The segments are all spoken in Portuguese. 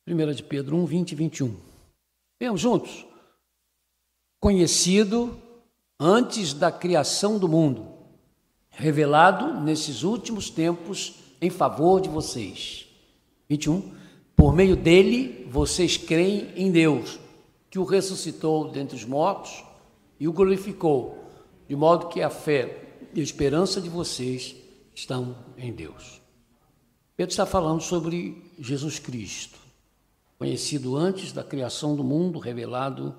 1 de Pedro 1, 20 e 21. Vemos juntos. Conhecido antes da criação do mundo, revelado nesses últimos tempos em favor de vocês. 21. Por meio dele, vocês creem em Deus, que o ressuscitou dentre os mortos e o glorificou, de modo que a fé e a esperança de vocês estão em Deus. Pedro está falando sobre Jesus Cristo, conhecido antes da criação do mundo, revelado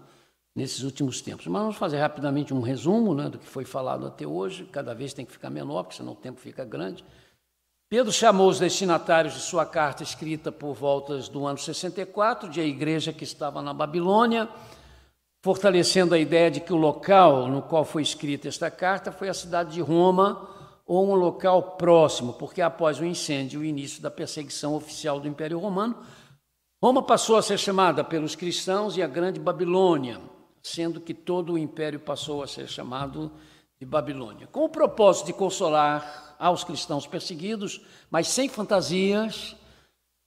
nesses últimos tempos. Mas vamos fazer rapidamente um resumo, do que foi falado até hoje. Cada vez tem que ficar menor, porque senão o tempo fica grande. Pedro chamou os destinatários de sua carta, escrita por voltas do ano 64, de a igreja que estava na Babilônia, fortalecendo a ideia de que o local no qual foi escrita esta carta foi a cidade de Roma, ou um local próximo, porque após o incêndio e o início da perseguição oficial do Império Romano, Roma passou a ser chamada pelos cristãos de a Grande Babilônia, sendo que todo o império passou a ser chamado de Babilônia. Com o propósito de consolar aos cristãos perseguidos, mas sem fantasias,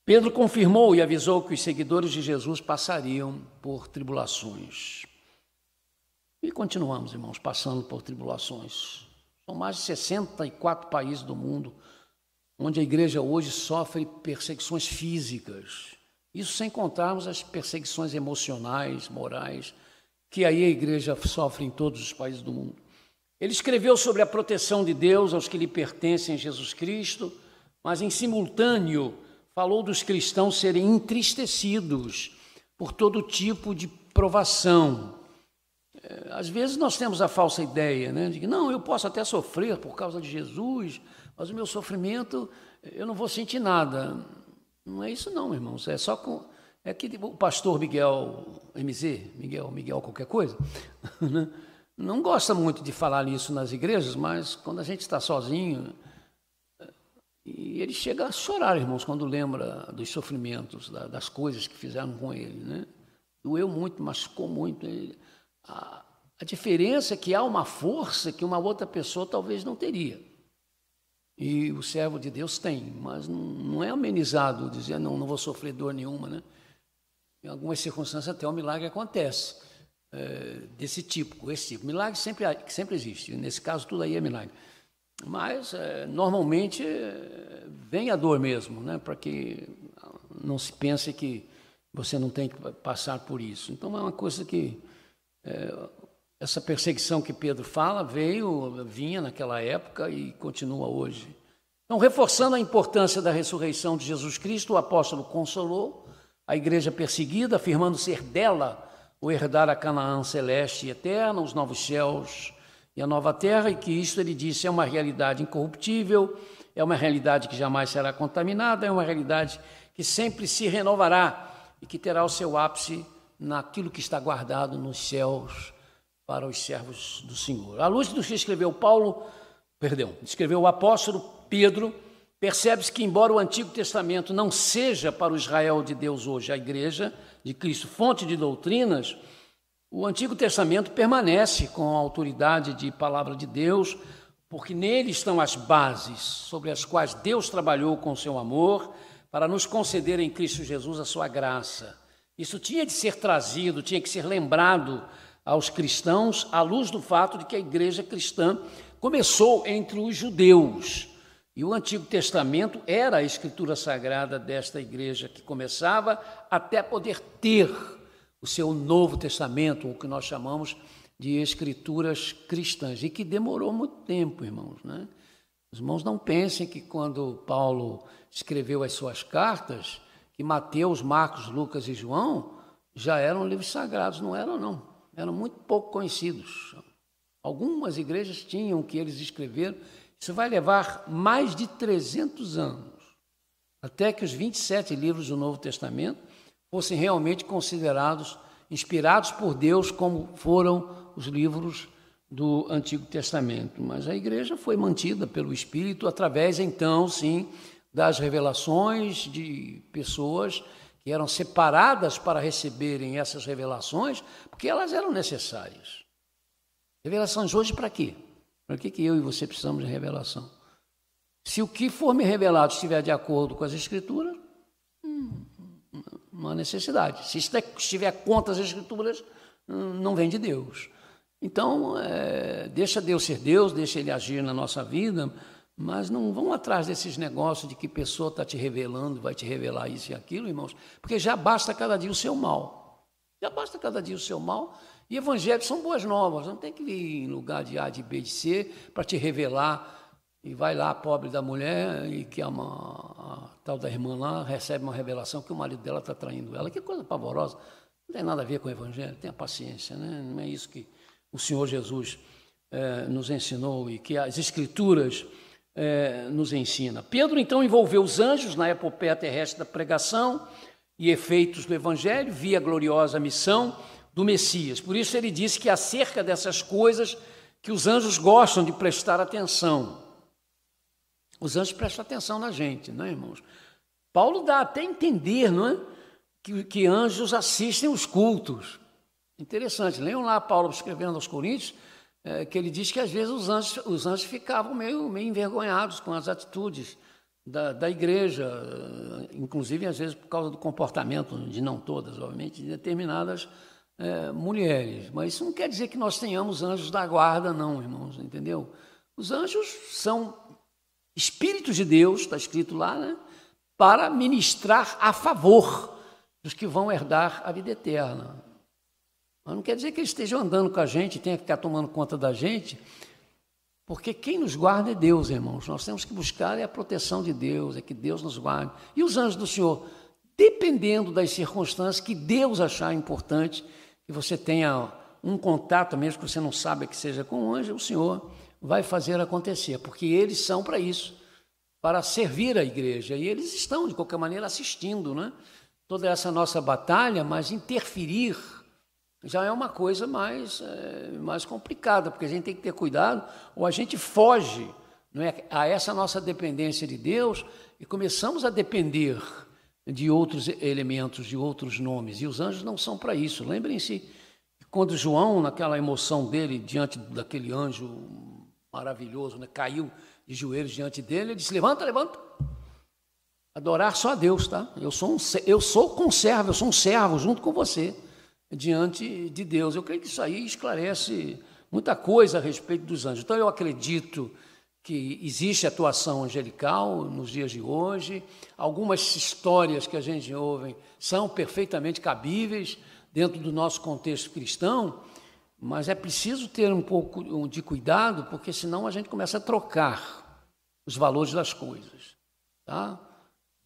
Pedro confirmou e avisou que os seguidores de Jesus passariam por tribulações. E continuamos, irmãos, passando por tribulações. São mais de 64 países do mundo onde a igreja hoje sofre perseguições físicas. Isso sem contarmos as perseguições emocionais, morais, que aí a igreja sofre em todos os países do mundo. Ele escreveu sobre a proteção de Deus aos que lhe pertencem em Jesus Cristo, mas em simultâneo falou dos cristãos serem entristecidos por todo tipo de provação. Às vezes nós temos a falsa ideia, de que não, eu posso até sofrer por causa de Jesus, mas o meu sofrimento, eu não vou sentir nada. Não é isso não, irmãos, é que o pastor Miguel MZ, Miguel qualquer coisa, não gosta muito de falar nisso nas igrejas, mas quando a gente está sozinho, e ele chega a chorar, irmãos, quando lembra dos sofrimentos, das coisas que fizeram com ele, Doeu muito, machucou muito. A diferença é que há uma força que uma outra pessoa talvez não teria. E o servo de Deus tem, mas não é amenizado dizer, não vou sofrer dor nenhuma, Em algumas circunstâncias até o milagre acontece, desse tipo, esse tipo. Milagre sempre existe, nesse caso tudo aí é milagre. Mas, normalmente, vem a dor mesmo, para que não se pense que você não tem que passar por isso. Então, é uma coisa que, essa perseguição que Pedro fala, vinha naquela época e continua hoje. Então, reforçando a importância da ressurreição de Jesus Cristo, o apóstolo consolou a igreja perseguida, afirmando ser dela o herdar a Canaã celeste e eterna, os novos céus e a nova terra, e que isto, ele disse, é uma realidade incorruptível, é uma realidade que jamais será contaminada, é uma realidade que sempre se renovará e que terá o seu ápice naquilo que está guardado nos céus para os servos do Senhor. À luz do que escreveu o apóstolo Pedro, percebe-se que, embora o Antigo Testamento não seja para o Israel de Deus hoje, a igreja de Cristo, fonte de doutrinas, o Antigo Testamento permanece com a autoridade de palavra de Deus, porque nele estão as bases sobre as quais Deus trabalhou com o seu amor para nos conceder em Cristo Jesus a sua graça. Isso tinha de ser trazido, tinha que ser lembrado aos cristãos à luz do fato de que a igreja cristã começou entre os judeus. E o Antigo Testamento era a escritura sagrada desta igreja que começava até poder ter o seu Novo Testamento, o que nós chamamos de escrituras cristãs, e que demorou muito tempo, irmãos. Os irmãos não pensem que quando Paulo escreveu as suas cartas, que Mateus, Marcos, Lucas e João já eram livros sagrados. Não eram, não. Eram muito pouco conhecidos. Algumas igrejas tinham o que eles escreveram. Isso vai levar mais de 300 anos, até que os 27 livros do Novo Testamento fossem realmente considerados, inspirados por Deus, como foram os livros do Antigo Testamento. Mas a igreja foi mantida pelo Espírito através, então, sim, das revelações de pessoas que eram separadas para receberem essas revelações, porque elas eram necessárias. Revelações hoje para quê? Para que eu e você precisamos de revelação? Se o que for me revelado estiver de acordo com as Escrituras, uma necessidade. Se estiver contra as Escrituras, não vem de Deus. Então, deixa Deus ser Deus, deixa Ele agir na nossa vida, mas não vão atrás desses negócios de que pessoa está te revelando, vai te revelar isso e aquilo, irmãos, porque já basta cada dia o seu mal. Já basta cada dia o seu mal. E evangelhos são boas novas, não tem que vir em lugar de A, de B, de C, para te revelar. E vai lá, a pobre da mulher, e que a tal da irmã lá recebe uma revelação que o marido dela está traindo ela. Que coisa pavorosa. Não tem nada a ver com o evangelho, tenha paciência, né? Não é isso que o Senhor Jesus nos ensinou e que as Escrituras nos ensina. Pedro, então, envolveu os anjos na epopeia terrestre da pregação e efeitos do evangelho, via a gloriosa missão do Messias. Por isso ele disse que acerca dessas coisas que os anjos gostam de prestar atenção. Os anjos prestam atenção na gente, não é, irmãos? Paulo dá até a entender, não é? Que anjos assistem os cultos. Interessante, leiam lá Paulo escrevendo aos Coríntios, que ele diz que às vezes os anjos ficavam meio envergonhados com as atitudes da igreja, inclusive às vezes por causa do comportamento, de não todas, obviamente, de determinadas mulheres. Mas isso não quer dizer que nós tenhamos anjos da guarda, não, irmãos, entendeu? Os anjos são espíritos de Deus, está escrito lá, né? Para ministrar a favor dos que vão herdar a vida eterna. Mas não quer dizer que eles estejam andando com a gente, tenha que ficar tomando conta da gente, porque quem nos guarda é Deus, irmãos. Nós temos que buscar a proteção de Deus, é que Deus nos guarde. E os anjos do Senhor, dependendo das circunstâncias que Deus achar importante, que você tenha um contato, mesmo que você não saiba que seja com um anjo, o Senhor vai fazer acontecer, porque eles são para isso, para servir a igreja, e eles estão, de qualquer maneira, assistindo, né? Toda essa nossa batalha, mas interferir já é uma coisa mais complicada, porque a gente tem que ter cuidado, ou a gente foge, não é, a essa nossa dependência de Deus e começamos a depender de outros elementos, de outros nomes, e os anjos não são para isso. Lembrem-se, quando João, naquela emoção dele, diante daquele anjo maravilhoso, né, caiu de joelhos diante dele, ele disse: levanta, levanta, adorar só a Deus, tá? Eu sou conservo, eu sou um servo junto com você, diante de Deus. Eu creio que isso aí esclarece muita coisa a respeito dos anjos. Então eu acredito que existe atuação angelical nos dias de hoje, algumas histórias que a gente ouve são perfeitamente cabíveis dentro do nosso contexto cristão, mas é preciso ter um pouco de cuidado, porque senão a gente começa a trocar os valores das coisas, tá?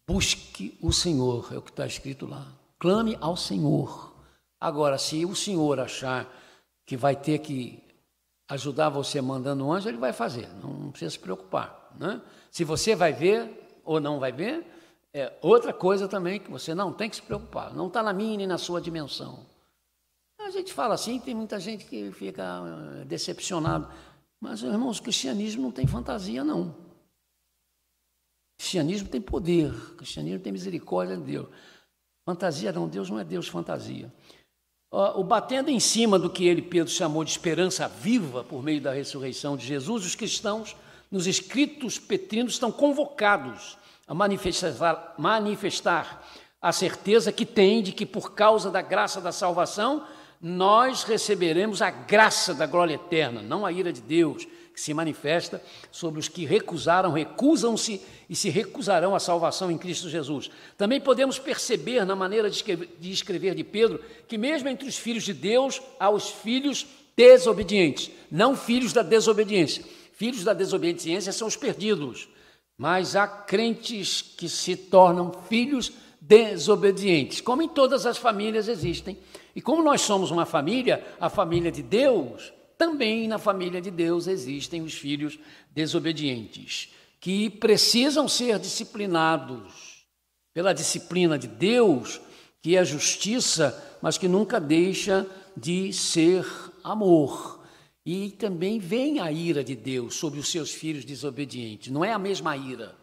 Busque o Senhor, é o que está escrito lá. Clame ao Senhor. Agora, se o Senhor achar que vai ter que ajudar você mandando um anjo, ele vai fazer, não precisa se preocupar, né? Se você vai ver ou não vai ver, é outra coisa também que você não tem que se preocupar, não está na minha nem na sua dimensão. A gente fala assim, tem muita gente que fica decepcionado, mas, irmãos, o cristianismo não tem fantasia, não. O cristianismo tem poder, o cristianismo tem misericórdia de Deus. Fantasia não, Deus não é Deus fantasia. O batendo em cima do que Pedro chamou de esperança viva por meio da ressurreição de Jesus, os cristãos, nos escritos petrinos, estão convocados a manifestar a certeza que têm de que, por causa da graça da salvação, nós receberemos a graça da glória eterna, não a ira de Deus, que se manifesta sobre os que recusam-se e se recusarão à salvação em Cristo Jesus. Também podemos perceber na maneira de escrever de Pedro que mesmo entre os filhos de Deus há os filhos desobedientes, não filhos da desobediência. Filhos da desobediência são os perdidos, mas há crentes que se tornam filhos desobedientes, como em todas as famílias existem. E como nós somos uma família, a família de Deus, também na família de Deus existem os filhos desobedientes, que precisam ser disciplinados pela disciplina de Deus, que é justiça, mas que nunca deixa de ser amor. E também vem a ira de Deus sobre os seus filhos desobedientes. Não é a mesma ira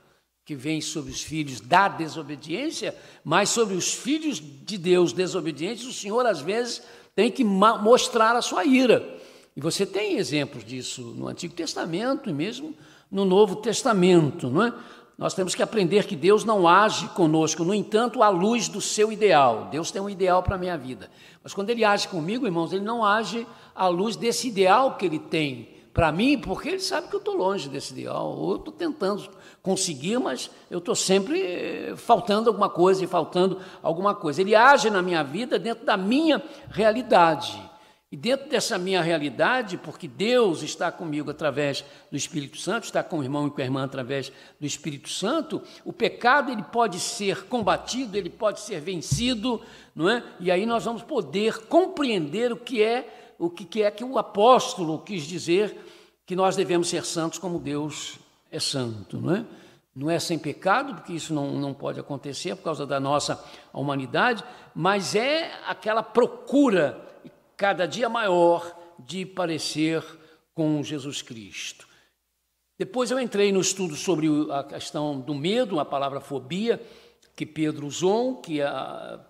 que vem sobre os filhos da desobediência, mas sobre os filhos de Deus desobedientes, o Senhor às vezes tem que mostrar a sua ira. E você tem exemplos disso no Antigo Testamento e mesmo no Novo Testamento, não é? Nós temos que aprender que Deus não age conosco, no entanto, à luz do seu ideal. Deus tem um ideal para a minha vida. Mas quando Ele age comigo, irmãos, Ele não age à luz desse ideal que Ele tem para mim, porque Ele sabe que eu estou longe desse ideal, ou eu estou tentando conseguir, mas eu estou sempre faltando alguma coisa e faltando alguma coisa. Ele age na minha vida dentro da minha realidade. E dentro dessa minha realidade, porque Deus está comigo através do Espírito Santo, está com o irmão e com a irmã através do Espírito Santo, o pecado ele pode ser combatido, ele pode ser vencido, não é? E aí nós vamos poder compreender o que é que o apóstolo quis dizer, que nós devemos ser santos como Deus é santo, não é? Não é sem pecado, porque isso não pode acontecer por causa da nossa humanidade, mas é aquela procura cada dia maior de parecer com Jesus Cristo. Depois eu entrei no estudo sobre a questão do medo, a palavra fobia, que Pedro usou, que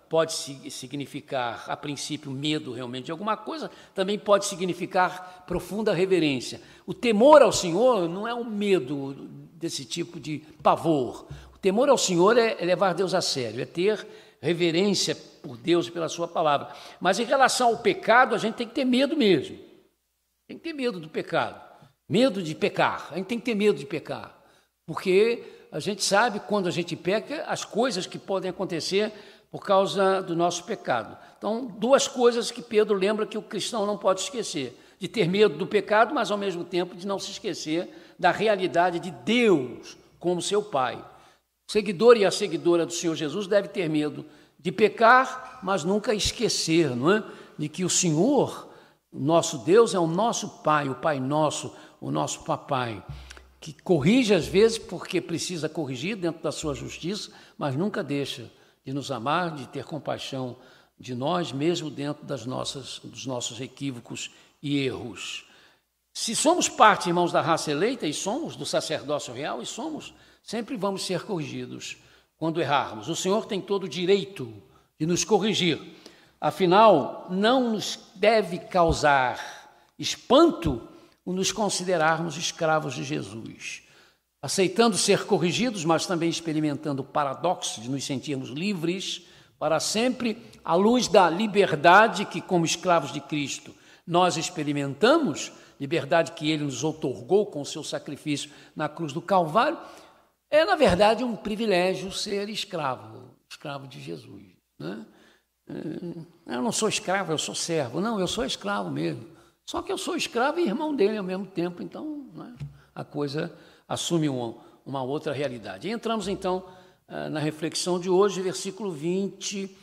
pode significar, a princípio, medo realmente de alguma coisa, também pode significar profunda reverência. O temor ao Senhor não é um medo desse tipo de pavor. O temor ao Senhor é levar Deus a sério, é ter reverência por Deus e pela sua palavra. Mas em relação ao pecado, a gente tem que ter medo mesmo. Tem que ter medo do pecado. Medo de pecar. A gente tem que ter medo de pecar. Porque a gente sabe, quando a gente peca, as coisas que podem acontecer por causa do nosso pecado. Então, duas coisas que Pedro lembra que o cristão não pode esquecer. De ter medo do pecado, mas ao mesmo tempo de não se esquecer da realidade de Deus como seu Pai. O seguidor e a seguidora do Senhor Jesus deve ter medo de pecar, mas nunca esquecer, não é? De que o Senhor, nosso Deus, é o nosso Pai, o Pai nosso, o nosso papai, que corrige às vezes porque precisa corrigir dentro da sua justiça, mas nunca deixa de nos amar, de ter compaixão de nós, mesmo dentro dos nossos equívocos e erros. Se somos parte, irmãos, da raça eleita, e somos do sacerdócio real, e somos, sempre vamos ser corrigidos quando errarmos. O Senhor tem todo o direito de nos corrigir. Afinal, não nos deve causar espanto o nos considerarmos escravos de Jesus. Aceitando ser corrigidos, mas também experimentando o paradoxo de nos sentirmos livres para sempre, à luz da liberdade que, como escravos de Cristo, nós experimentamos, liberdade que Ele nos outorgou com o seu sacrifício na cruz do Calvário. É, na verdade, um privilégio ser escravo de Jesus, né? Eu não sou escravo, eu sou servo. Não, eu sou escravo mesmo. Só que eu sou escravo e irmão dele ao mesmo tempo, então, né, a coisa assume uma outra realidade. E entramos, então, na reflexão de hoje, versículo 20,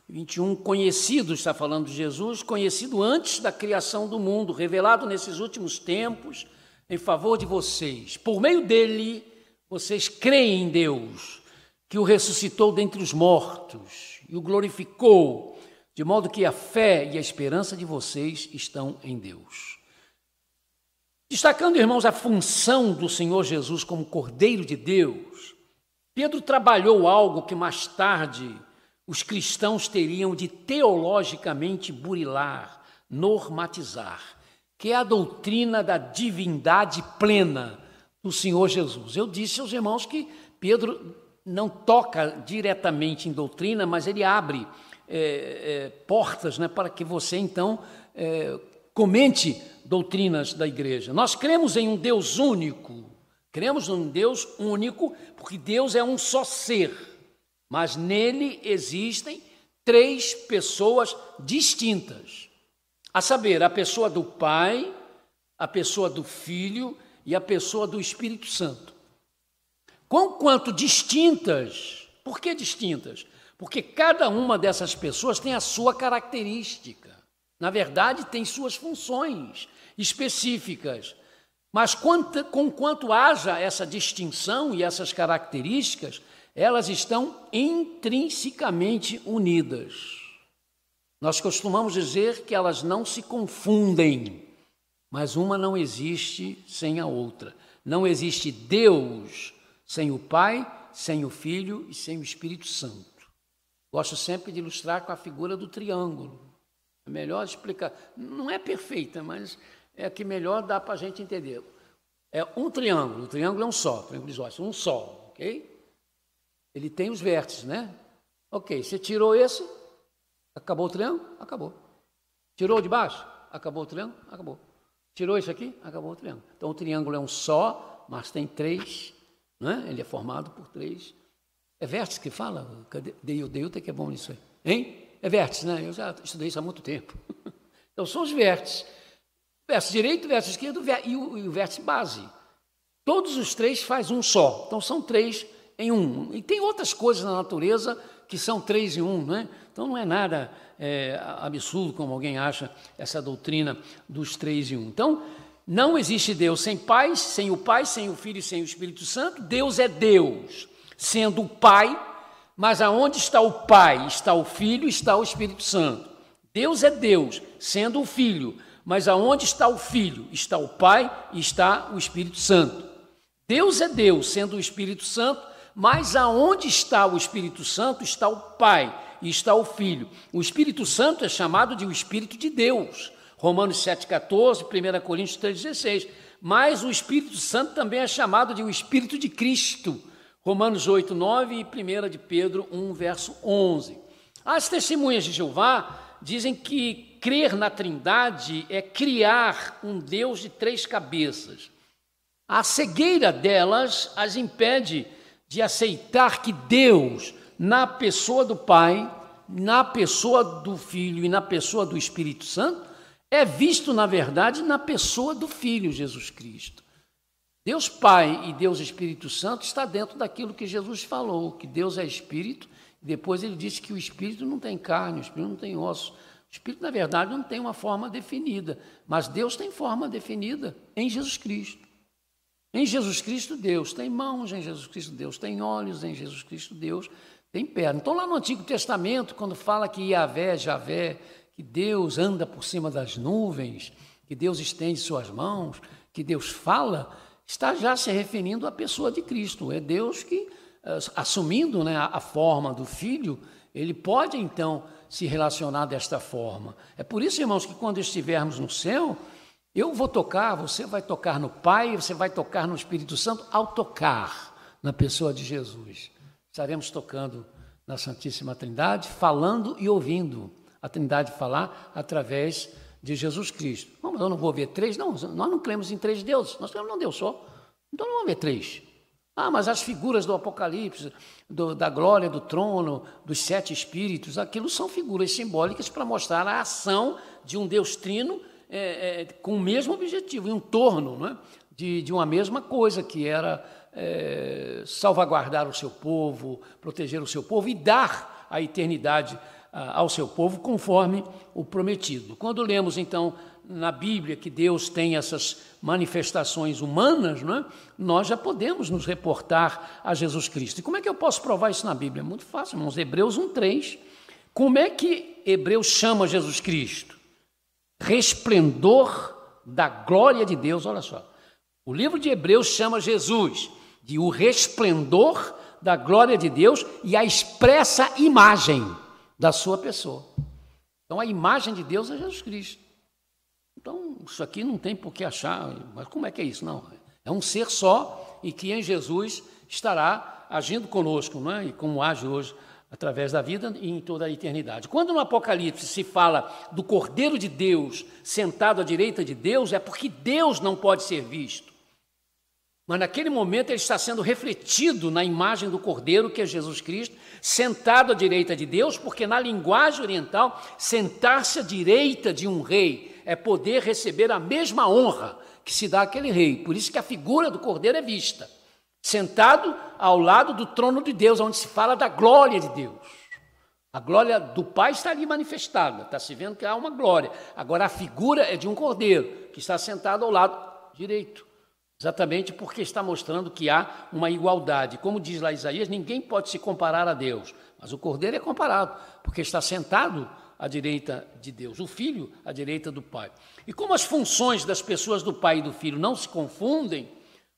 21, conhecido, está falando de Jesus, conhecido antes da criação do mundo, revelado nesses últimos tempos, em favor de vocês. Por meio dele, vocês creem em Deus, que o ressuscitou dentre os mortos e o glorificou, de modo que a fé e a esperança de vocês estão em Deus. Destacando, irmãos, a função do Senhor Jesus como Cordeiro de Deus, Pedro trabalhou algo que mais tarde os cristãos teriam de teologicamente burilar, normatizar, que é a doutrina da divindade plena do Senhor Jesus. Eu disse aos irmãos que Pedro não toca diretamente em doutrina, mas ele abre portas, né, para que você, então, comente doutrinas da igreja. Nós cremos em um Deus único, porque Deus é um só ser, mas nele existem três pessoas distintas, a saber, a pessoa do Pai, a pessoa do Filho e a pessoa do Espírito Santo. Quanto distintas, por que distintas? Porque cada uma dessas pessoas tem a sua característica. Na verdade, tem suas funções específicas. Mas conquanto haja essa distinção e essas características, elas estão intrinsecamente unidas. Nós costumamos dizer que elas não se confundem, mas uma não existe sem a outra. Não existe Deus sem o Pai, sem o Filho e sem o Espírito Santo. Gosto sempre de ilustrar com a figura do triângulo. É melhor explicar. Não é perfeita, mas é a que melhor dá para a gente entender. É um triângulo. O triângulo é um só, triângulo isósceles, um só. ok? Ele tem os vértices, né? Ok, você tirou esse, acabou o triângulo? Acabou. Tirou de baixo? Acabou o triângulo? Acabou. Tirou isso aqui? Acabou o triângulo. Então o triângulo é um só, mas tem três, né? Ele é formado por três. É vértice que fala? Deilton que é bom nisso aí. Hein? É vértice, né? Eu já estudei isso há muito tempo. Então são os vértices. Vértice direito, vértice esquerdo e o vértice base. Todos os três faz um só. Então são três em um. E tem outras coisas na natureza que são três em um, né? Então não é nada absurdo, como alguém acha, essa doutrina dos três em um. Então, não existe Deus sem Pai, sem o Pai, sem o Filho e sem o Espírito Santo. Deus é Deus, sendo o Pai, mas aonde está o Pai? Está o Filho, está o Espírito Santo. Deus é Deus, sendo o Filho, mas aonde está o Filho? Está o Pai e está o Espírito Santo. Deus é Deus, sendo o Espírito Santo, mas aonde está o Espírito Santo? Está o Pai e está o Filho. O Espírito Santo é chamado de o Espírito de Deus. Romanos 7,14, 1 Coríntios 3,16. Mas o Espírito Santo também é chamado de o Espírito de Cristo. Romanos 8,9 e 1 de Pedro 1, verso 11. As testemunhas de Jeová dizem que crer na Trindade é criar um Deus de três cabeças. A cegueira delas as impede de aceitar que Deus, na pessoa do Pai, na pessoa do Filho e na pessoa do Espírito Santo, é visto, na verdade, na pessoa do Filho, Jesus Cristo. Deus Pai e Deus Espírito Santo está dentro daquilo que Jesus falou, que Deus é Espírito, e depois ele disse que o Espírito não tem carne, o Espírito não tem osso. O Espírito, na verdade, não tem uma forma definida, mas Deus tem forma definida em Jesus Cristo. Em Jesus Cristo, Deus tem mãos, em Jesus Cristo, Deus tem olhos, em Jesus Cristo, Deus tem perna. Então, lá no Antigo Testamento, quando fala que Javé, que Deus anda por cima das nuvens, que Deus estende suas mãos, que Deus fala, está já se referindo à pessoa de Cristo. É Deus que, assumindo, né, a forma do Filho, ele pode, então, se relacionar desta forma. É por isso, irmãos, que quando estivermos no céu, eu vou tocar, você vai tocar no Pai, você vai tocar no Espírito Santo, ao tocar na pessoa de Jesus. Estaremos tocando na Santíssima Trindade, falando e ouvindo a Trindade falar através de Jesus Cristo. Não, mas eu não vou ver três? Não, nós não cremos em três deuses, nós cremos num Deus só. Então não vamos ver três. Ah, mas as figuras do Apocalipse, da glória do trono, dos sete espíritos, aquilo são figuras simbólicas para mostrar a ação de um Deus trino com o mesmo objetivo, em um torno, né, de uma mesma coisa, que era salvaguardar o seu povo, proteger o seu povo e dar a eternidade ao seu povo, conforme o prometido. Quando lemos, então, na Bíblia que Deus tem essas manifestações humanas, né, nós já podemos nos reportar a Jesus Cristo. E como é que eu posso provar isso na Bíblia? É muito fácil, irmãos. Hebreus 1,3. Como é que Hebreus chama Jesus Cristo? Resplendor da glória de Deus. Olha só, o livro de Hebreus chama Jesus de o resplendor da glória de Deus e a expressa imagem da sua pessoa. Então a imagem de Deus é Jesus Cristo. Então isso aqui não tem por que achar, mas como é que é isso? Não, é um ser só e que em Jesus estará agindo conosco, não é? E como age hoje através da vida e em toda a eternidade. Quando no Apocalipse se fala do Cordeiro de Deus sentado à direita de Deus, é porque Deus não pode ser visto. Mas naquele momento ele está sendo refletido na imagem do Cordeiro, que é Jesus Cristo, sentado à direita de Deus, porque na linguagem oriental, sentar-se à direita de um rei é poder receber a mesma honra que se dá àquele rei. Por isso que a figura do Cordeiro é vista, sentado ao lado do trono de Deus, onde se fala da glória de Deus. A glória do Pai está ali manifestada, está se vendo que há uma glória. Agora a figura é de um cordeiro, que está sentado ao lado direito, exatamente porque está mostrando que há uma igualdade. Como diz lá Isaías, ninguém pode se comparar a Deus, mas o cordeiro é comparado, porque está sentado à direita de Deus, o Filho à direita do Pai. E como as funções das pessoas do Pai e do Filho não se confundem,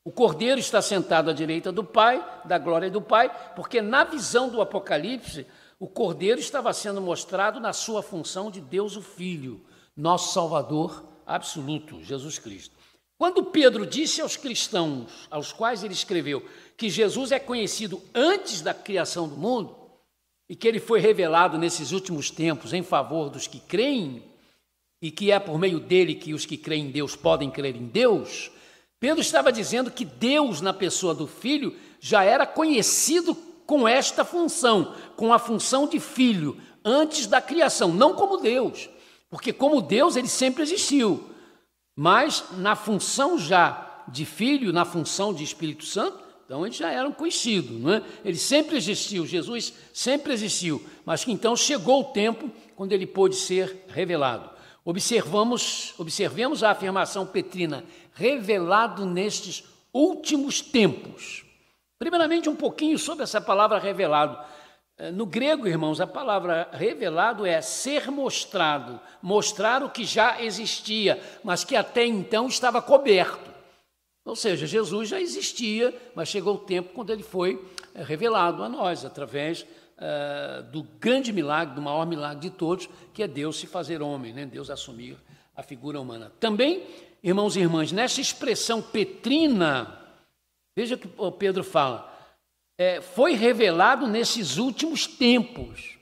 o Cordeiro está sentado à direita do Pai, da glória do Pai, porque na visão do Apocalipse, o Cordeiro estava sendo mostrado na sua função de Deus o Filho, nosso Salvador absoluto, Jesus Cristo. Quando Pedro disse aos cristãos, aos quais ele escreveu, que Jesus é conhecido antes da criação do mundo e que ele foi revelado nesses últimos tempos em favor dos que creem e que é por meio dele que os que creem em Deus podem crer em Deus, Pedro estava dizendo que Deus, na pessoa do Filho, já era conhecido com esta função, com a função de Filho, antes da criação, não como Deus, porque como Deus ele sempre existiu, mas na função já de Filho, na função de Espírito Santo, então eles já eram conhecidos, não é? Ele sempre existiu, Jesus sempre existiu, mas que então chegou o tempo quando ele pôde ser revelado. Observemos a afirmação petrina, revelado nestes últimos tempos. Primeiramente, um pouquinho sobre essa palavra revelado. No grego, irmãos, a palavra revelado é ser mostrado, mostrar o que já existia, mas que até então estava coberto. Ou seja, Jesus já existia, mas chegou o tempo quando ele foi revelado a nós, através do grande milagre, do maior milagre de todos, que é Deus se fazer homem, né? Deus assumir a figura humana. Também, irmãos e irmãs, nessa expressão petrina, veja o que o Pedro fala, foi revelado nesses últimos tempos.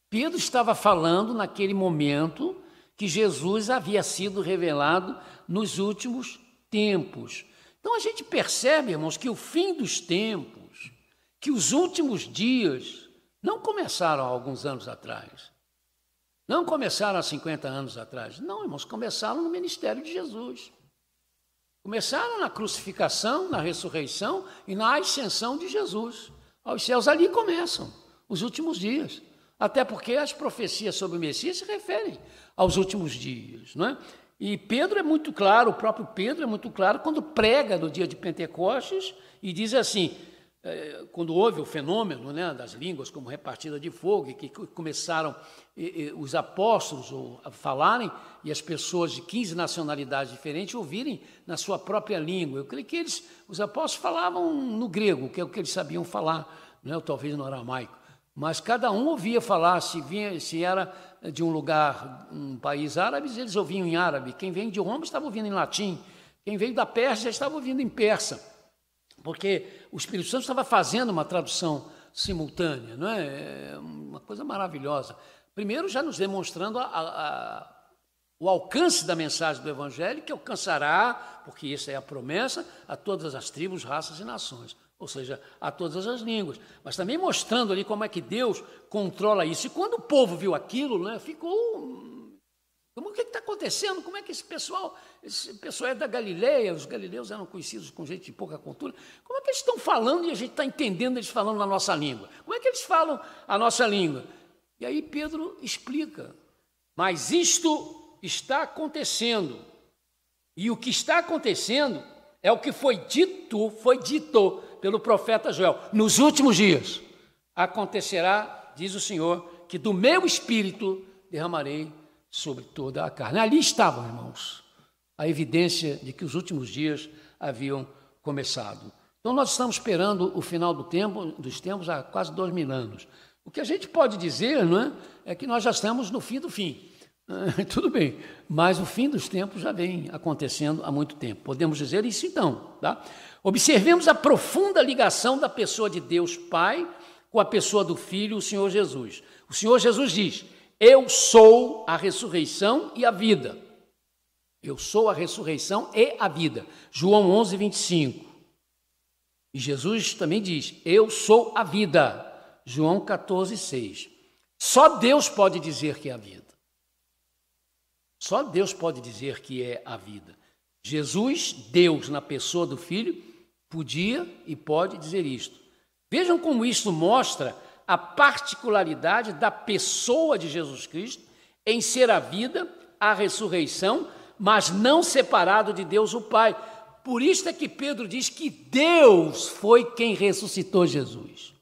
Pedro estava falando naquele momento que Jesus havia sido revelado nos últimos tempos. Então a gente percebe, irmãos, que o fim dos tempos, que os últimos dias não começaram há alguns anos atrás, não começaram há 50 anos atrás, não, irmãos, começaram no ministério de Jesus. Começaram na crucificação, na ressurreição e na ascensão de Jesus aos céus. Ali começam os últimos dias, até porque as profecias sobre o Messias se referem aos últimos dias, não é? E Pedro é muito claro, o próprio Pedro é muito claro quando prega no dia de Pentecostes e diz assim, quando houve o fenômeno, né, das línguas como repartida de fogo, e que começaram os apóstolos a falarem e as pessoas de 15 nacionalidades diferentes ouvirem na sua própria língua. Eu creio que os apóstolos falavam no grego, que é o que eles sabiam falar, né, ou talvez no aramaico. Mas cada um ouvia falar, se era de um lugar, um país árabe, eles ouviam em árabe. Quem vem de Roma estava ouvindo em latim. Quem veio da Pérsia estava ouvindo em persa. Porque o Espírito Santo estava fazendo uma tradução simultânea, não é? Uma coisa maravilhosa. Primeiro, já nos demonstrando o alcance da mensagem do Evangelho, que alcançará, porque essa é a promessa, a todas as tribos, raças e nações. Ou seja, a todas as línguas, mas também mostrando ali como é que Deus controla isso. E quando o povo viu aquilo, né, ficou, o que está acontecendo? Como é que esse pessoal é da Galileia, os galileus eram conhecidos com gente de pouca cultura, como é que eles estão falando e a gente está entendendo eles falando na nossa língua? Como é que eles falam a nossa língua? E aí Pedro explica, mas isto está acontecendo, e o que está acontecendo é o que foi dito pelo profeta Joel. Nos últimos dias acontecerá, diz o Senhor, que do meu espírito derramarei sobre toda a carne. Ali estavam, irmãos, a evidência de que os últimos dias haviam começado. Então nós estamos esperando o final dos tempos há quase 2000 anos. O que a gente pode dizer, não é, é que nós já estamos no fim do fim. Tudo bem, mas o fim dos tempos já vem acontecendo há muito tempo. Podemos dizer isso então, tá? Observemos a profunda ligação da pessoa de Deus Pai com a pessoa do Filho, o Senhor Jesus. O Senhor Jesus diz, eu sou a ressurreição e a vida. Eu sou a ressurreição e a vida. João 11, 25. E Jesus também diz, eu sou a vida. João 14, 6. Só Deus pode dizer que é a vida. Só Deus pode dizer que é a vida. Jesus, Deus, na pessoa do Filho, podia e pode dizer isto. Vejam como isto mostra a particularidade da pessoa de Jesus Cristo em ser a vida, a ressurreição, mas não separado de Deus o Pai. Por isso é que Pedro diz que Deus foi quem ressuscitou Jesus.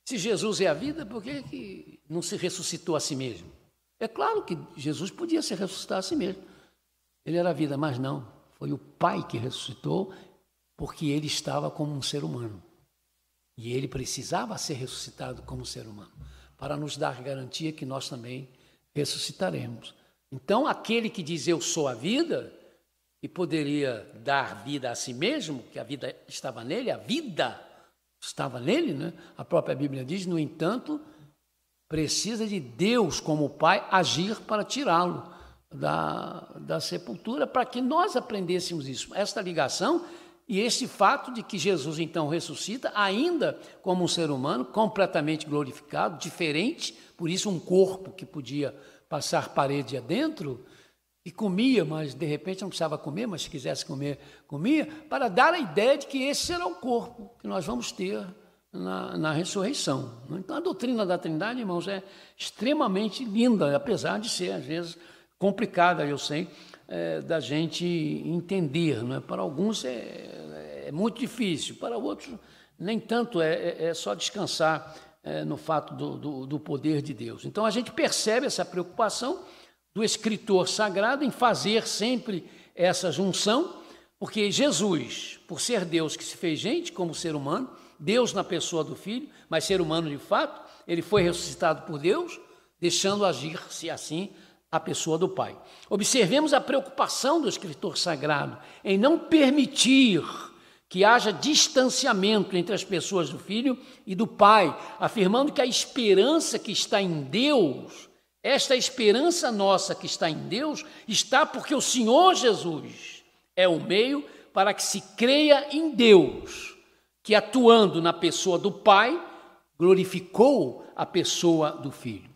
Se Jesus é a vida, por que não se ressuscitou a si mesmo? É claro que Jesus podia se ressuscitar a si mesmo. Ele era a vida, mas não. Foi o Pai que ressuscitou, porque ele estava como um ser humano. E ele precisava ser ressuscitado como ser humano, para nos dar garantia que nós também ressuscitaremos. Então, aquele que diz eu sou a vida, e poderia dar vida a si mesmo, que a vida estava nele, a vida estava nele, né? A própria Bíblia diz, no entanto, precisa de Deus como Pai agir para tirá-lo da sepultura, para que nós aprendêssemos isso. Esta ligação e esse fato de que Jesus então ressuscita, ainda como um ser humano, completamente glorificado, diferente, por isso um corpo que podia passar parede adentro, e comia, mas de repente não precisava comer, mas se quisesse comer, comia, para dar a ideia de que esse será o corpo que nós vamos ter na ressurreição. Então a doutrina da Trindade, irmãos, é extremamente linda, apesar de ser, às vezes, complicada, eu sei, da gente entender. Não é? Para alguns é muito difícil, para outros nem tanto, é só descansar no fato do poder de Deus. Então a gente percebe essa preocupação do escritor sagrado em fazer sempre essa junção, porque Jesus, por ser Deus que se fez gente como ser humano, Deus na pessoa do Filho, mas ser humano de fato, ele foi ressuscitado por Deus, deixando agir-se assim a pessoa do Pai. Observemos a preocupação do escritor sagrado em não permitir que haja distanciamento entre as pessoas do Filho e do Pai, afirmando que a esperança que está em Deus, esta esperança nossa que está em Deus, está porque o Senhor Jesus é o meio para que se creia em Deus, que atuando na pessoa do Pai, glorificou a pessoa do Filho.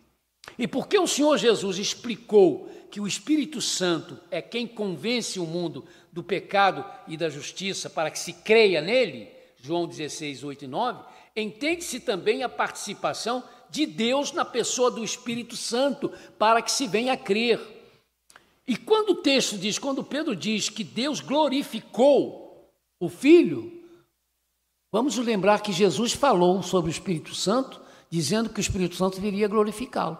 E porque o Senhor Jesus explicou que o Espírito Santo é quem convence o mundo do pecado e da justiça para que se creia nele, João 16, 8 e 9, entende-se também a participação de Deus na pessoa do Espírito Santo, para que se venha a crer. E quando o texto diz, quando Pedro diz que Deus glorificou o Filho, vamos lembrar que Jesus falou sobre o Espírito Santo, dizendo que o Espírito Santo viria glorificá-lo.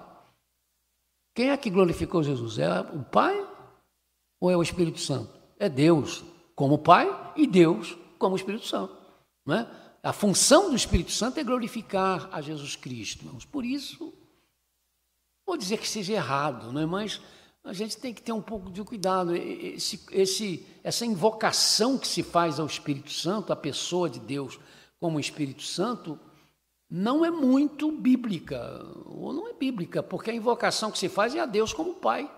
Quem é que glorificou Jesus? É o Pai ou é o Espírito Santo? É Deus como Pai e Deus como Espírito Santo, não é? A função do Espírito Santo é glorificar a Jesus Cristo, irmãos. Por isso, vou dizer que seja errado, não é? Mas a gente tem que ter um pouco de cuidado. Essa invocação que se faz ao Espírito Santo, a pessoa de Deus como Espírito Santo, não é muito bíblica, ou não é bíblica, porque a invocação que se faz é a Deus como Pai.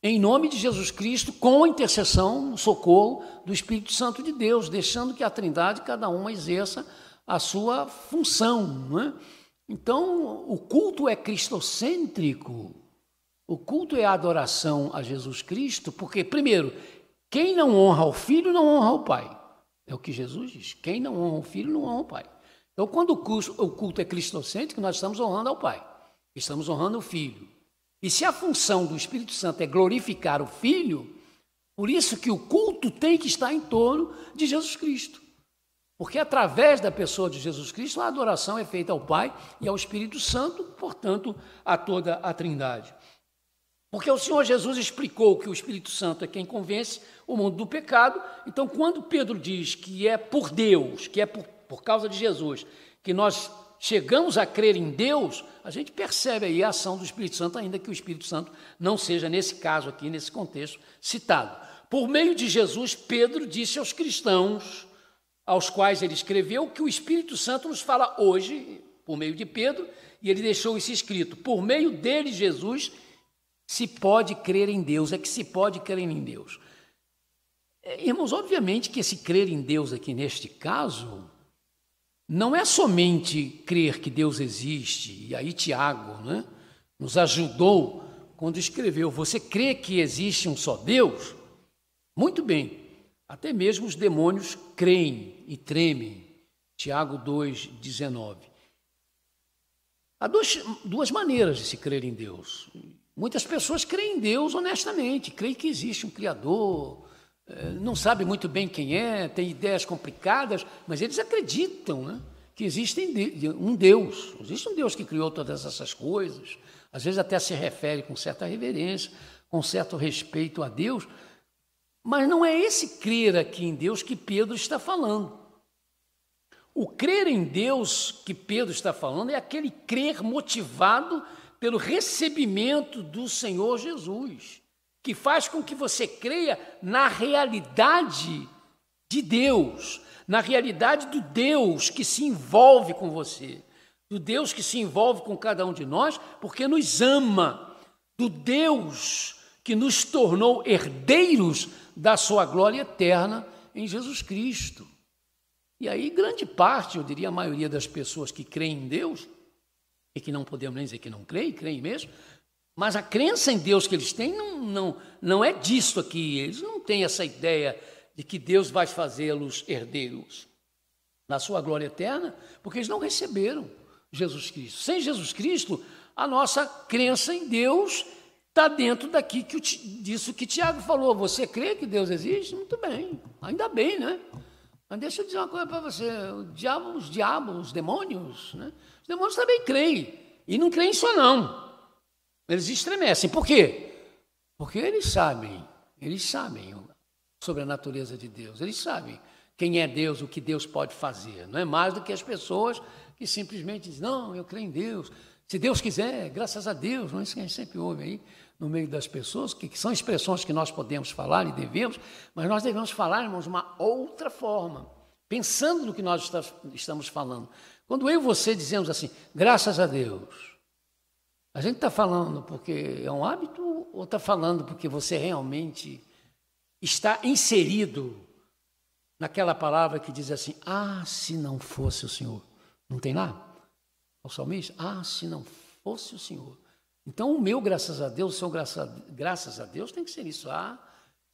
Em nome de Jesus Cristo, com a intercessão, o socorro do Espírito Santo de Deus, deixando que a Trindade, cada uma, exerça a sua função. Não é? Então, o culto é cristocêntrico, o culto é a adoração a Jesus Cristo, porque, primeiro, quem não honra o Filho não honra o Pai. É o que Jesus diz, quem não honra o Filho não honra o Pai. Então, quando o culto é cristocêntrico, nós estamos honrando ao Pai, estamos honrando o Filho. E se a função do Espírito Santo é glorificar o Filho, por isso que o culto tem que estar em torno de Jesus Cristo. Porque através da pessoa de Jesus Cristo, a adoração é feita ao Pai e ao Espírito Santo, portanto, a toda a Trindade. Porque o Senhor Jesus explicou que o Espírito Santo é quem convence o mundo do pecado. Então, quando Pedro diz que é por Deus, que é por causa de Jesus, que nós chegamos a crer em Deus, a gente percebe aí a ação do Espírito Santo, ainda que o Espírito Santo não seja, nesse caso aqui, nesse contexto, citado. Por meio de Jesus, Pedro disse aos cristãos, aos quais ele escreveu, que o Espírito Santo nos fala hoje, por meio de Pedro, e ele deixou isso escrito. Por meio dele, Jesus, se pode crer em Deus, é que se pode crer em Deus. Irmãos, obviamente que esse crer em Deus aqui, neste caso, não é somente crer que Deus existe, e aí Tiago, né, nos ajudou quando escreveu, você crê que existe um só Deus? Muito bem, até mesmo os demônios creem e tremem, Tiago 2,19. Há duas maneiras de se crer em Deus. Muitas pessoas creem em Deus honestamente, creem que existe um Criador, não sabe muito bem quem é, tem ideias complicadas, mas eles acreditam, né, que existe um Deus que criou todas essas coisas, às vezes até se refere com certa reverência, com certo respeito a Deus, mas não é esse crer aqui em Deus que Pedro está falando. O crer em Deus que Pedro está falando é aquele crer motivado pelo recebimento do Senhor Jesus, que faz com que você creia na realidade de Deus, na realidade do Deus que se envolve com você, do Deus que se envolve com cada um de nós, porque nos ama, do Deus que nos tornou herdeiros da sua glória eterna em Jesus Cristo. E aí, grande parte, eu diria a maioria das pessoas que creem em Deus, e que não podemos nem dizer que não creem mesmo, mas a crença em Deus que eles têm não é disso aqui. Eles não têm essa ideia de que Deus vai fazê-los herdeiros da sua glória eterna, porque eles não receberam Jesus Cristo. Sem Jesus Cristo, a nossa crença em Deus está dentro disso que Tiago falou. Você crê que Deus existe? Muito bem, ainda bem, né? Mas deixa eu dizer uma coisa para você, os diabos, os demônios, né? Os demônios também creem, e não creem só não. Eles estremecem. Por quê? Porque eles sabem sobre a natureza de Deus, eles sabem quem é Deus, o que Deus pode fazer. Não é mais do que as pessoas que simplesmente dizem, não, eu creio em Deus, se Deus quiser, graças a Deus. Não é isso que a gente sempre ouve aí no meio das pessoas, que são expressões que nós podemos falar e devemos, mas nós devemos falar, irmãos, de uma outra forma, pensando no que nós estamos falando. Quando eu e você dizemos assim, graças a Deus, a gente está falando porque é um hábito ou está falando porque você realmente está inserido naquela palavra que diz assim, se não fosse o Senhor. Não tem lá? O salmista, se não fosse o Senhor. Então, o meu graças a Deus, o seu graças a Deus tem que ser isso.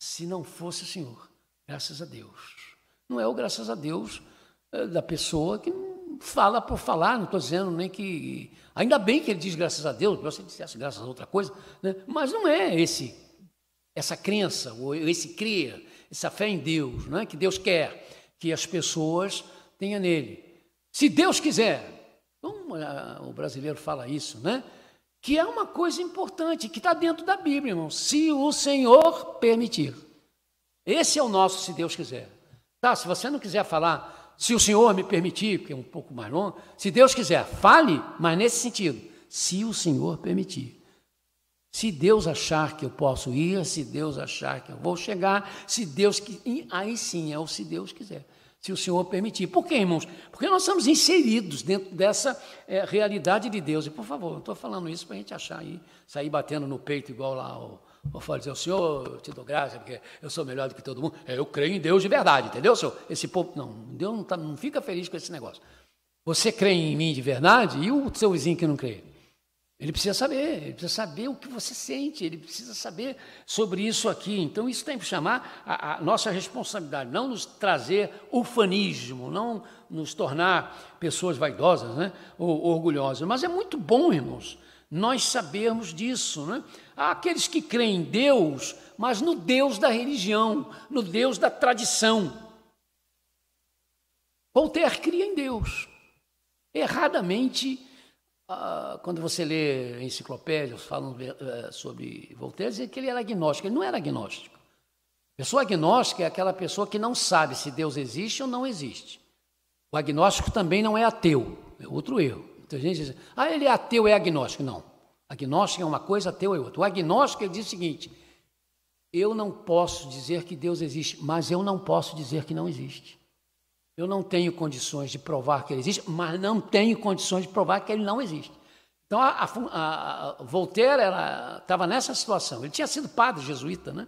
Se não fosse o Senhor, graças a Deus. Não é o graças a Deus da pessoa que fala por falar, não estou dizendo nem que... Ainda bem que ele diz graças a Deus, se ele dissesse graças a outra coisa, né? Mas não é essa crença, ou esse crer, essa fé em Deus, não é? Que Deus quer que as pessoas tenham nele. Se Deus quiser, o brasileiro fala isso, né? Que é uma coisa importante, que está dentro da Bíblia, irmão. Se o Senhor permitir. Esse é o nosso se Deus quiser. Tá, se você não quiser falar, se o Senhor me permitir, porque é um pouco mais longo, se Deus quiser, fale, mas nesse sentido, se o Senhor permitir. Se Deus achar que eu posso ir, se Deus achar que eu vou chegar, se Deus... Aí sim é o se Deus quiser. Se o Senhor permitir. Por quê, irmãos? Porque nós estamos inseridos dentro dessa realidade de Deus. E, por favor, eu estou falando isso para a gente achar aí, sair batendo no peito igual lá, ou falar dizer, o Senhor, eu te dou graça, porque eu sou melhor do que todo mundo. Eu creio em Deus de verdade, entendeu, senhor? Esse povo, não, Deus não fica feliz com esse negócio. Você crê em mim de verdade e o seu vizinho que não crê? Ele precisa saber o que você sente, ele precisa saber sobre isso aqui. Então, isso tem que chamar a nossa responsabilidade, não nos trazer ufanismo, não nos tornar pessoas vaidosas, né, ou orgulhosas. Mas é muito bom, irmãos, nós sabermos disso. Né? Há aqueles que creem em Deus, mas no Deus da religião, no Deus da tradição. Voltaire cria em Deus. Erradamente... quando você lê enciclopédias falando sobre Voltaire, dizia que ele era agnóstico. Ele não era agnóstico. Pessoa agnóstica é aquela pessoa que não sabe se Deus existe ou não existe. O agnóstico também não é ateu. É outro erro. Muita gente diz, ele é ateu, é agnóstico. Não. Agnóstico é uma coisa, ateu é outra. O agnóstico ele diz o seguinte, eu não posso dizer que Deus existe, mas eu não posso dizer que não existe. Eu não tenho condições de provar que ele existe, mas não tenho condições de provar que ele não existe. Então, a Voltaire estava nessa situação. Ele tinha sido padre jesuíta, né?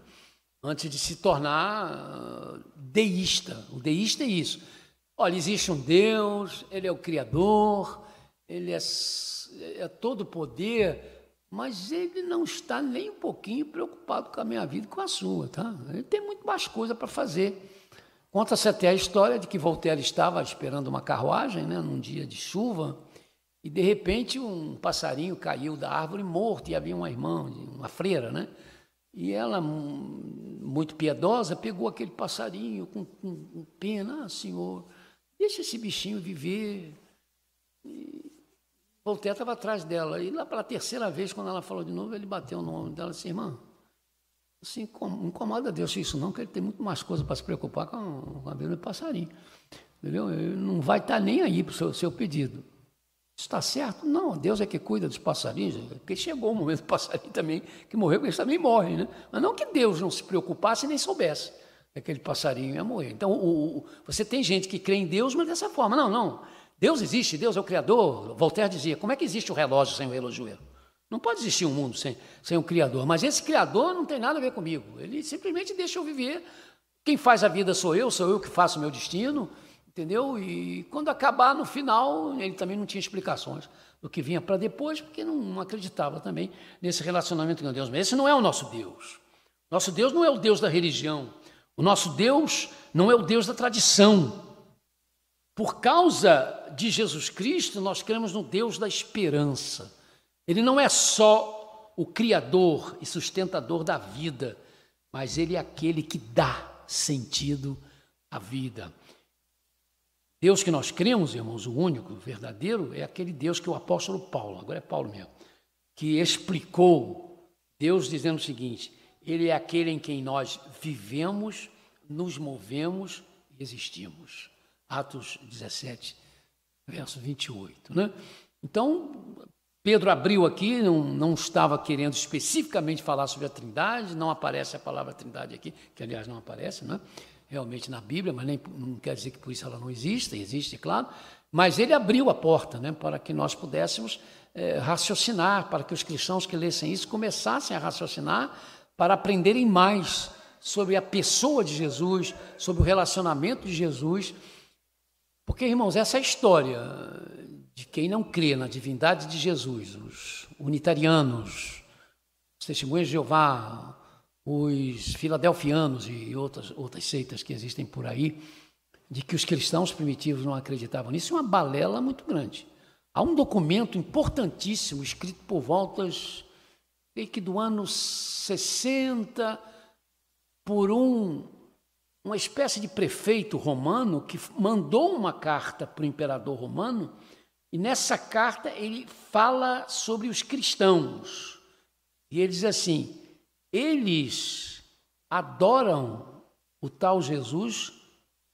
Antes de se tornar deísta. O deísta é isso. Olha, existe um Deus, ele é o Criador, ele é todo poder, mas ele não está nem um pouquinho preocupado com a minha vida e com a sua, tá? Ele tem muito mais coisa para fazer. Conta-se até a história de que Voltaire estava esperando uma carruagem, né, num dia de chuva, e de repente um passarinho caiu da árvore morto, e havia uma irmã, uma freira, né? E ela, muito piedosa, pegou aquele passarinho com pena, senhor, deixa esse bichinho viver. E Voltaire estava atrás dela, e lá pela terceira vez, quando ela falou de novo, ele bateu no ombro dela e disse, irmã, assim, incomoda Deus isso não, que ele tem muito mais coisa para se preocupar com a vida do passarinho. Entendeu? Ele não vai estar nem aí para o seu pedido. Está certo? Não, Deus é que cuida dos passarinhos, porque chegou o momento do passarinho também, que morreu, porque eles também morrem, né? Mas não que Deus não se preocupasse nem soubesse que aquele passarinho ia morrer. Então, você tem gente que crê em Deus, mas dessa forma. Não, não. Deus existe, Deus é o Criador. Voltaire dizia, como é que existe o relógio sem o relojoeiro? Não pode existir um mundo sem um Criador. Mas esse Criador não tem nada a ver comigo. Ele simplesmente deixa eu viver. Quem faz a vida sou eu que faço o meu destino. Entendeu? E quando acabar, no final, ele também não tinha explicações do que vinha para depois, porque não acreditava também nesse relacionamento com Deus. Mas esse não é o nosso Deus. Nosso Deus não é o Deus da religião. O nosso Deus não é o Deus da tradição. Por causa de Jesus Cristo, nós cremos no Deus da esperança. Ele não é só o Criador e sustentador da vida, mas Ele é aquele que dá sentido à vida. Deus que nós cremos, irmãos, o único, o verdadeiro, é aquele Deus que o apóstolo Paulo, agora é Paulo mesmo, que explicou Deus dizendo o seguinte, Ele é aquele em quem nós vivemos, nos movemos e existimos. Atos 17, verso 28. Né? Então, Pedro abriu aqui, não estava querendo especificamente falar sobre a Trindade, não aparece a palavra Trindade aqui, que aliás não aparece, né? Realmente na Bíblia, mas não quer dizer que por isso ela não existe, é claro, mas ele abriu a porta, né, para que nós pudéssemos raciocinar, para que os cristãos que lessem isso começassem a raciocinar para aprenderem mais sobre a pessoa de Jesus, sobre o relacionamento de Jesus, porque, irmãos, essa é a história de quem não crê na divindade de Jesus, os unitarianos, os testemunhas de Jeová, os filadelfianos e outras seitas que existem por aí, de que os cristãos primitivos não acreditavam nisso, é uma balela muito grande. Há um documento importantíssimo, escrito por voltas, creio que do ano 60, por uma espécie de prefeito romano que mandou uma carta para o imperador romano, e nessa carta ele fala sobre os cristãos. E ele diz assim, eles adoram o tal Jesus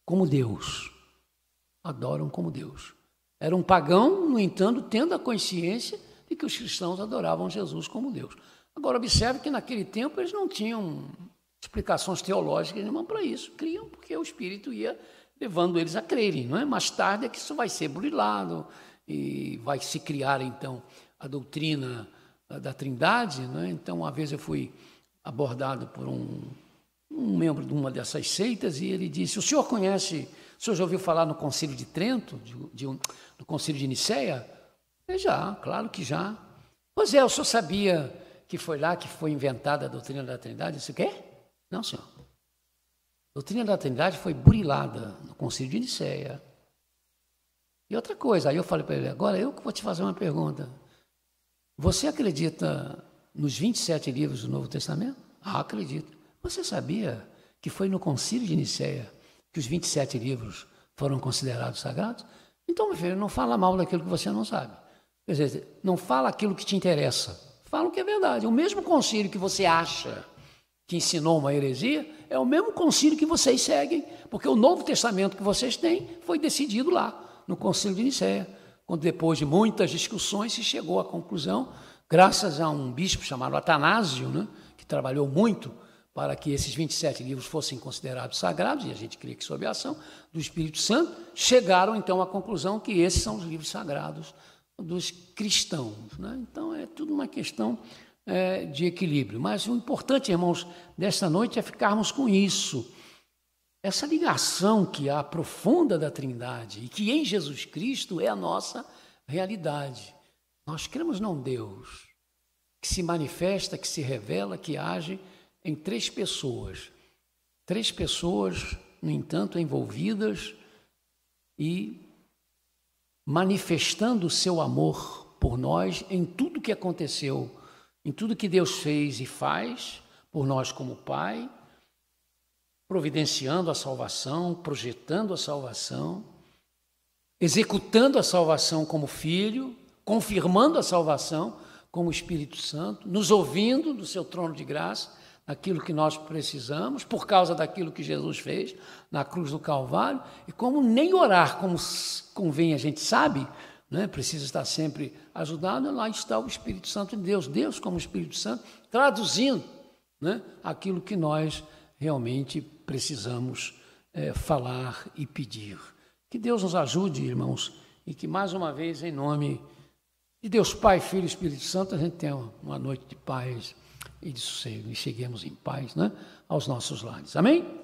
como Deus. Adoram como Deus. Era um pagão, no entanto, tendo a consciência de que os cristãos adoravam Jesus como Deus. Agora, observe que naquele tempo eles não tinham explicações teológicas nenhuma para isso. Criam porque o Espírito ia levando eles a crerem. Não é? Mais tarde é que isso vai ser burilado e vai se criar, então, a doutrina da Trindade. Não é? Então, uma vez eu fui abordado por um membro de uma dessas seitas e ele disse, o senhor já ouviu falar no Concílio de Trento, no Concílio de Nicéia? Já, claro que já. Pois é, o senhor sabia que foi lá que foi inventada a doutrina da Trindade? Eu disse, o quê? Não, senhor. A doutrina da Trindade foi burilada no Concílio de Nicéia. E outra coisa, aí eu falei para ele, agora eu que vou te fazer uma pergunta. Você acredita nos 27 livros do Novo Testamento? Ah, acredito. Você sabia que foi no Concílio de Nicéia que os 27 livros foram considerados sagrados? Então, meu filho, não fala mal daquilo que você não sabe. Quer dizer, não fala aquilo que te interessa. Fala o que é verdade. O mesmo concílio que você acha que ensinou uma heresia é o mesmo concílio que vocês seguem, porque o Novo Testamento que vocês têm foi decidido lá, no Concílio de Nicéia, quando depois de muitas discussões se chegou à conclusão, graças a um bispo chamado Atanásio, né, que trabalhou muito para que esses 27 livros fossem considerados sagrados, e a gente crê que sob a ação do Espírito Santo, chegaram então à conclusão que esses são os livros sagrados dos cristãos. Né? Então é tudo uma questão de equilíbrio. Mas o importante, irmãos, desta noite é ficarmos com isso. Essa ligação que há profunda da Trindade e que em Jesus Cristo é a nossa realidade. Nós cremos num Deus que se manifesta, que se revela, que age em três pessoas. Três pessoas, no entanto, envolvidas e manifestando o seu amor por nós em tudo que aconteceu, em tudo que Deus fez e faz por nós como Pai, providenciando a salvação, projetando a salvação, executando a salvação como Filho, confirmando a salvação como Espírito Santo, nos ouvindo do seu trono de graça, aquilo que nós precisamos, por causa daquilo que Jesus fez na cruz do Calvário, e como nem orar como convém a gente sabe, né? Precisa estar sempre ajudado, lá está o Espírito Santo de Deus, Deus como Espírito Santo, traduzindo, né, aquilo que nós realmente precisamos falar e pedir. Que Deus nos ajude, irmãos, e que mais uma vez, em nome de Deus Pai, Filho e Espírito Santo, a gente tenha uma noite de paz e de sossego, e cheguemos em paz, né, aos nossos lares. Amém?